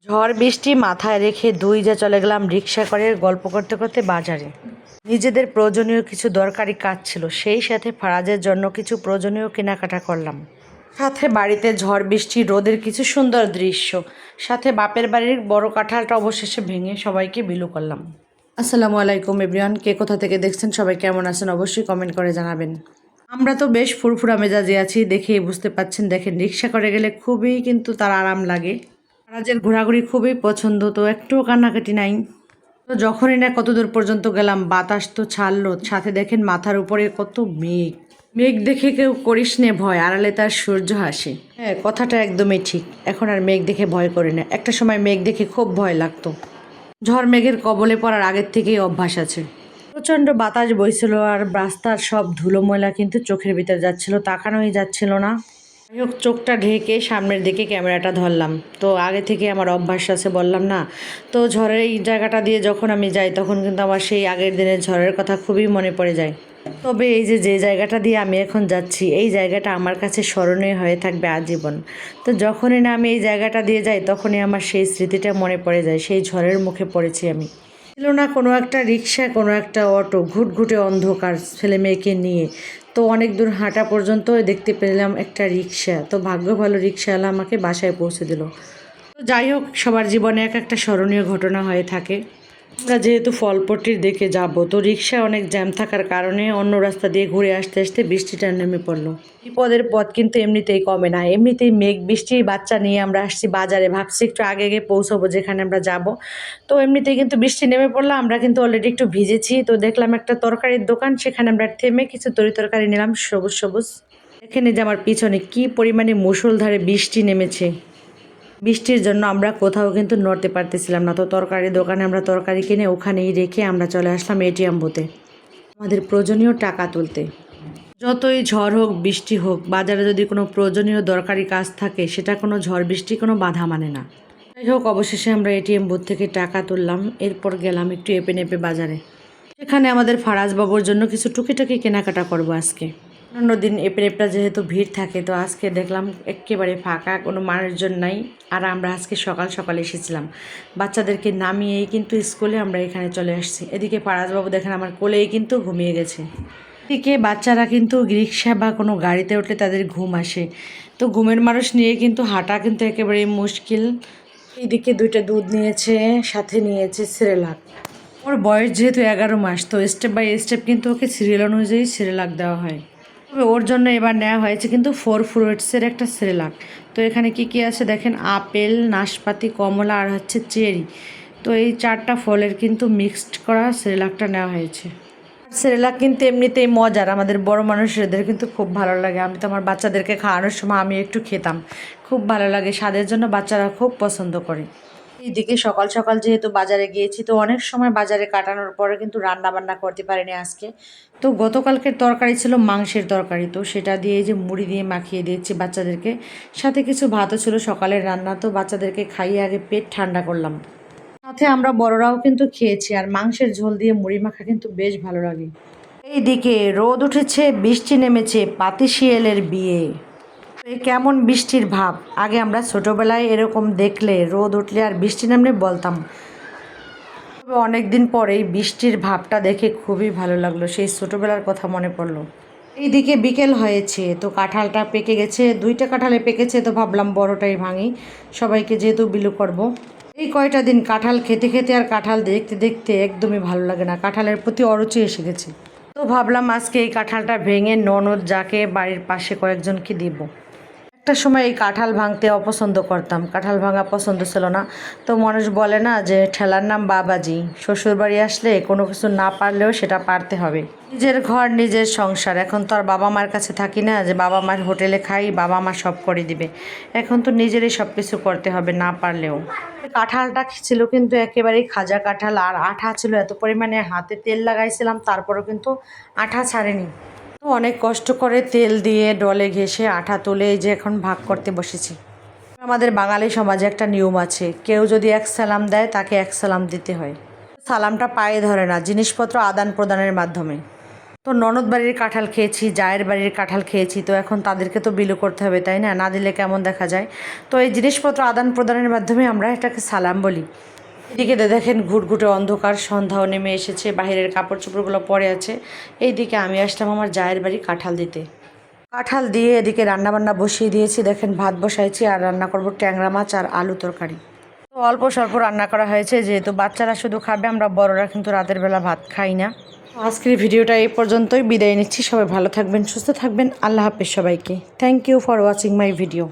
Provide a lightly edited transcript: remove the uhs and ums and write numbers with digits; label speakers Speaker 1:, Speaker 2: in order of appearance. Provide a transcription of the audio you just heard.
Speaker 1: ঝড় বৃষ্টি মাথায় রেখে দুই যা চলে গেলাম রিক্সা করে গল্প করতে করতে বাজারে। নিজেদের প্রয়োজনীয় কিছু দরকারি কাজ ছিল, সেই সাথে ফারাজের জন্য কিছু প্রয়োজনীয় কেনাকাটা করলাম। সাথে বাড়িতে ঝড় বৃষ্টি রোদের কিছু সুন্দর দৃশ্য, সাথে বাপের বাড়ির বড় কাঁঠালটা অবশেষে ভেঙে সবাইকে বিলু করলাম। আসসালামু আলাইকুম এভরিওয়ান, কে কোথা থেকে দেখছেন, সবাই কেমন আছেন অবশ্যই কমেন্ট করে জানাবেন। আমরা তো বেশ ফুরফুরা মেজাজে আছি, দেখেই বুঝতে পাচ্ছেন। দেখেন, রিক্সা করে গেলে খুবই কিন্তু তার আরাম লাগে। রাজের ঘোরাঘুরি খুবই পছন্দ, তো একটুও কান্নাকাটি নাই। তো যখনই না কত দূর পর্যন্ত গেলাম, বাতাস তো ছাড়লো, সাথে দেখেন মাথার উপরে কত মেঘ। মেঘ দেখে কেউ করিস নে ভয়, আড়ালে তার সূর্য হাসে। হ্যাঁ, কথাটা একদমই ঠিক। এখন আর মেঘ দেখে ভয় করি না, একটা সময় মেঘ দেখে খুব ভয় লাগতো। ঝড় মেঘের কবলে পড়ার আগের থেকেই অভ্যাস আছে। প্রচণ্ড বাতাস বইছিল আর রাস্তার সব ধুলো ময়লা কিন্তু চোখের ভিতরে যাচ্ছিল, তাকানোই যাচ্ছিল না। যাই হোক, চোখটা ঢেকে সামনের দিকে ক্যামেরাটা ধরলাম। তো আগে থেকে আমার অভ্যাস আছে, বললাম না। তো ঝড়ের এই জায়গাটা দিয়ে যখন আমি যাই তখন কিন্তু আমার সেই আগের দিনের ঝড়ের কথা খুবই মনে পড়ে যায়। তবে এই যে জায়গাটা দিয়ে আমি এখন যাচ্ছি, এই জায়গাটা আমার কাছে স্মরণীয় হয়ে থাকবে আজীবন। তো যখনই না আমি এই জায়গাটা দিয়ে যাই তখনই আমার সেই স্মৃতিটা মনে পড়ে যায়, সেই ঝড়ের মুখে পড়েছি আমি। ছিল না কোনো একটা রিক্সা, কোনো একটা অটো, ঘুটঘুটে অন্ধকার ছেলে মেয়েকে নিয়ে। তো অনেক দূর হাঁটা পর্যন্ত দেখতে পেলাম একটা রিক্সা। তো ভাগ্য ভালো, রিক্সাওয়ালা আমাকে বাসায় পৌঁছে দিল। তো যাই হোক, সবার জীবনে এক একটা স্মরণীয় ঘটনা হয়ে থাকে। আমরা যেহেতু ফলপট্টির দিকে যাব, তো রিক্সায় অনেক জ্যাম থাকার কারণে অন্য রাস্তা দিয়ে ঘুরে আসতে আসতে বৃষ্টিটা নেমে পড়লো। বিপদের পথ কিন্তু এমনিতেই কমে না, এমনিতেই মেঘ বৃষ্টি বাচ্চা নিয়ে আমরা আসছি বাজারে, ভাবছি একটু আগে আগে পৌঁছাবো যেখানে আমরা যাব। তো এমনিতেই কিন্তু বৃষ্টি নেমে পড়লো, আমরা কিন্তু অলরেডি একটু ভিজেছি। তো দেখলাম একটা তরকারির দোকান, সেখানে আমরা থেমে কিছু তরকারি নিলাম সবুজ সবুজ। এখানে যে আমার পিছনে কি পরিমাণে মুষলধারে বৃষ্টি নেমেছে, বৃষ্টির জন্য আমরা কোথাও কিন্তু নড়তে পারতেছিলাম না। তো তরকারির দোকানে আমরা তরকারি কিনে ওখানেই রেখে আমরা চলে আসলাম এটিএম বুথে আমাদের প্রয়োজনীয় টাকা তুলতে। যতই ঝড় হোক বৃষ্টি হোক, বাজারে যদি কোনো প্রয়োজনীয় দরকারি কাজ থাকে, সেটা কোনো ঝড় বৃষ্টি কোনো বাধা মানে না। যাই হোক, অবশেষে আমরা এটিএম বুথ থেকে টাকা তুললাম। এরপর গেলাম একটু এপে নেপে বাজারে। সেখানে আমাদের ফারাজ বাবুর জন্য কিছু টুকিটাকি কেনাকাটা করবো আজকে। অন্য দিন এপটা যেহেতু ভিড় থাকে, তো আজকে দেখলাম একেবারে ফাঁকা, কোনো মানুষজন নাই। আর আমরা আজকে সকাল সকাল এসেছিলাম, বাচ্চাদেরকে নামিয়েই কিন্তু স্কুলে আমরা এখানে চলে আসছি। এদিকে ফারাজবাবু দেখেন আমার কোলেই কিন্তু ঘুমিয়ে গেছে। এদিকে বাচ্চারা কিন্তু রিক্সা বা কোনো গাড়িতে উঠলে তাদের ঘুম আসে, তো ঘুমের মানুষ নিয়ে কিন্তু হাঁটা কিন্তু একেবারে মুশকিল। এইদিকে দুইটা দুধ নিয়েছে, সাথে নিয়েছে সিরিয়াল। ওর বয়স যেহেতু 11 মাস, তো স্টেপ বাই স্টেপ কিন্তু ওকে সিরিয়াল অনুযায়ী সিরিয়াল দেওয়া হয়। তবে ওর জন্য এবার নেওয়া হয়েছে কিন্তু 4 ফ্রুটসের একটা সিরিয়াল। তো এখানে কি কি আছে দেখেন, আপেল, নাশপাতি, কমলা আর হচ্ছে চেরি। তো এই 4টা ফলের কিন্তু মিক্সড করা সিরিয়ালটা নেওয়া হয়েছে। সিরিয়াল কিন্তু এমনিতেই মজার, আমাদের বড় মানুষদের কিন্তু খুব ভালো লাগে। আমি তো আমার বাচ্চাদেরকে খাওয়ানোর সময় আমি একটু খেতাম, খুব ভালো লাগে, স্বাদের জন্য বাচ্চারা খুব পছন্দ করে। এইদিকে সকাল সকাল যেহেতু বাজারে গিয়েছি, তো অনেক সময় বাজারে কাটানোর পরে কিন্তু রান্না বান্না করতে পারিনি আজকে। তো গতকালকের তরকারি ছিল মাংসের তরকারি, তো সেটা দিয়ে যে মুড়ি দিয়ে মাখিয়ে দিয়েছি বাচ্চাদেরকে। সাথে কিছু ভাতও ছিল সকালের রান্না, তো বাচ্চাদেরকে খাইয়ে আগে পেট ঠান্ডা করলাম। সাথে আমরা বড়রাও কিন্তু খেয়েছি, আর মাংসের ঝোল দিয়ে মুড়ি মাখা কিন্তু বেশ ভালো লাগে। এইদিকে রোদ উঠেছে, বৃষ্টি নেমেছে, পাতিশিয়ালের বিয়ে। এই কেমন বৃষ্টির ভাব, আগে আমরা ছোটোবেলায় এরকম দেখলে রোদ উঠলে আর বৃষ্টি নামলে বলতাম। তবে অনেক দিন পরেই বৃষ্টির ভাবটা দেখে খুবই ভালো লাগলো, সেই ছোটোবেলার কথা মনে পড়লো। এইদিকে বিকেল হয়েছে, তো কাঁঠালটা পেকে গেছে, 2টা কাঁঠালে পেকেছে, তো ভাবলাম বড়টাই ভাঙি, সবাইকে যেহেতু বিলু করব। এই কয়টা দিন কাঁঠাল খেতে খেতে আর কাঁঠাল দেখতে দেখতে একদমই ভালো লাগে না, কাঁঠালের প্রতি অরুচি এসে গেছে। তো ভাবলাম আজকে এই কাঁঠালটা ভেঙে ননদ যাকে বাড়ির পাশে কয়েকজনকে দিব। একটা সময় এই কাঁঠাল ভাঙতে অপছন্দ করতাম, কাঁঠাল ভাঙা পছন্দ ছিল না। তো মানুষ বলে না যে ঠেলার নাম বাবাজি, শ্বশুরবাড়ি আসলে কোনো কিছু না পারলেও সেটা পারতে হবে। নিজের ঘর নিজের সংসার, এখন তো আর বাবা মার কাছে থাকি না যে বাবা মার হোটেলে খাই, বাবা মা সব করে দিবে। এখন তো নিজেরই সব কিছু করতে হবে না পারলেও। কাঁঠালটা ছিল কিন্তু একেবারেই খাজা কাঁঠাল, আর আঠা ছিল এত পরিমাণে, হাতে তেল লাগাইছিলাম তারপরেও কিন্তু আঠা ছাড়েনি। তো অনেক কষ্ট করে তেল দিয়ে ডলে ঘেঁষে আঠা তুলে এই যে এখন ভাগ করতে বসেছি। আমাদের বাঙালি সমাজে একটা নিয়ম আছে, কেউ যদি 1 সালাম দেয় তাকে 1 সালাম দিতে হয়। সালামটা পায়ে ধরে না, জিনিসপত্র আদান প্রদানের মাধ্যমে। তো ননদ বাড়ির কাঁঠাল খেয়েছি, জায়ের বাড়ির কাঁঠাল খেয়েছি, তো এখন তাদেরকে তো বিলও করতে হবে, তাই না? না দিলে কেমন দেখা যায়। তো এই জিনিসপত্র আদান প্রদানের মাধ্যমে আমরা এটাকে সালাম বলি। এদিকে দেখেন ঘুটঘুটে অন্ধকার, সন্ধ্যাও নেমে এসেছে, বাইরের কাপড় চোপড়গুলো পরে আছে। এইদিকে আমি আসলাম আমার জায়ের বাড়ি কাঁঠাল দিতে। কাঁঠাল দিয়ে এদিকে রান্নাবান্না বসিয়ে দিয়েছি, দেখেন ভাত বসাইছি আর রান্না করব ট্যাংরা মাছ আর আলু তরকারি। তো অল্প স্বল্প রান্না করা হয়েছে, যেহেতু বাচ্চারা শুধু খাবে, আমরা বড়রা কিন্তু রাতের বেলা ভাত খাই না। আজকের ভিডিওটা এই পর্যন্তই, বিদায় নিচ্ছি। সবাই ভালো থাকবেন, সুস্থ থাকবেন। আল্লাহ হাফেজ সবাইকে। Thank you for watching my video.